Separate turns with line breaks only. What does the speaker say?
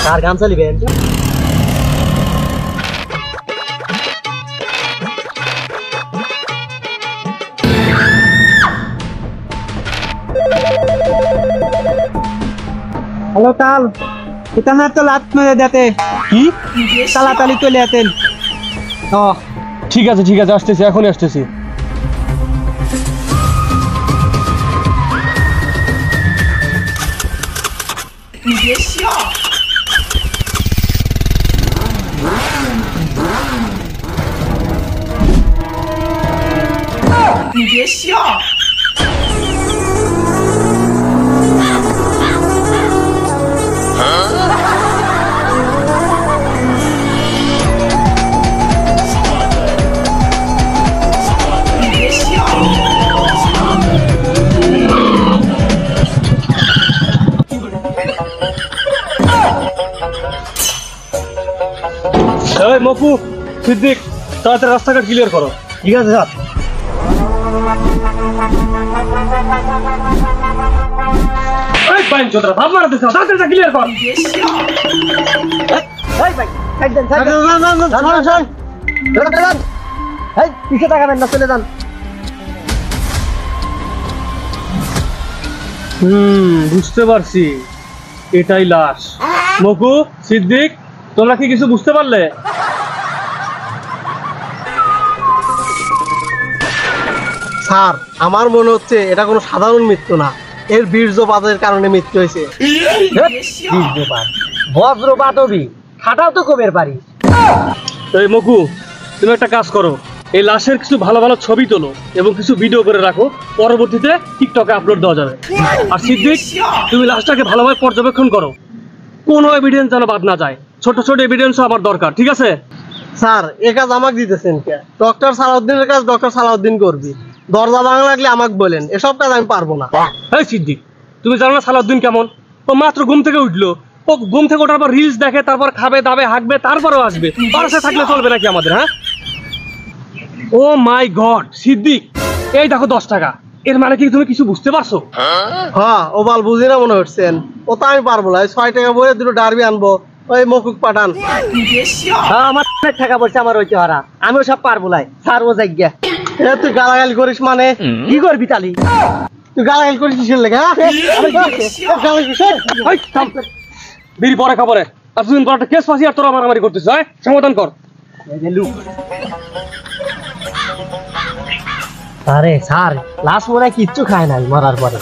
sir গান চালিবেন
hello তাল इतना तो लात मेरे देते
কি
तालाताली चले आते
ঠিক আছে আসতেছি এখনই আসতেছি এই মকু সিদ্দিক তাড়াতাড়ি রাস্তাঘাট ক্লিয়ার করো
ঠিক আছে স্যার
এই বাইন চোদরা ভাব মারতেছ তাড়াতাড়ি ক্লিয়ার কর
এই ভাই সাইড দেন সাইড দেন এই পিছে তাকাবেন না চলে যান
বুঝতে পারছি এটাই লাশ মকু সিদ্দিক তোমরা কি কিছু বুঝতে পারলে
স্যার আমার মনে হচ্ছে এটা কোনো সাধারণ মৃত্যু না এর বীর্যপাতের কারণে মৃত্যু হয়েছে বীর্যপাত বজ্রপাতবি খাটাও তো কবের পারি
এই মকু তুমি একটা কাজ করো এই লাশের কিছু ভালো ভালো ছবি তোলো এবং কিছু ভিডিও করে রাখো পরবর্তীতে টিকটকে আপলোড দেওয়া যাবে আর সিদ্দিক তুমি লাশটাকে ভালোভাবে পর্যবেক্ষণ করো কোনো এভিডেন্স যেন বাদ না যায় ছোট ছোট এভিডেন্সও আমার দরকার ঠিক আছে
স্যার এ কাজ আমাকে দিতেছেন কে ডক্টর সালাউদ্দিনের কাজ ডক্টর সালাউদ্দিন করবি দরজা ভাঙা লাগলে আমাকে বলেন এসব কাজ আমি পারবো না
এই সিদ্দিক তুমি জানো না সালাউদ্দিন কেমন ও মাত্র ঘুম থেকে উঠলো ও ঘুম থেকে ওঠার পর রিলস দেখে তারপর খাবে দাবে হাঁকবে তারপরেও আসবে পাশে থাকলে চলবে নাকি আমাদের হ্যাঁ ও মাই গড সিদ্দিক এই দেখো 10 টাকা এর মানে কি তুমি কিছু বুঝতে পারছো
হ্যাঁ ও বাল বুঝি না মনে হচ্ছেন ও তো আমি পারবো না 6 টাকা বলে দুটো ডারবি আনবো ওই মকুক পাঠান
আমার টাকা পয়সা আমার হইতে হারা আমিও সব পারবো লাই স্যার ও জায়গা
তুই গালাগালি করিস মানে
কি করবি তালি
তুই গালাগালি করিস কিসের লেগে
বিড়ি পরে খাবারে আর দুদিন পর একটা কেস ফাঁসি আর তোরা মারামারি করতেছিস হ্যাঁ সমাধান কর
আরে স্যার লাশ মনে হয় কিচ্ছু খায় নাই মরার পরে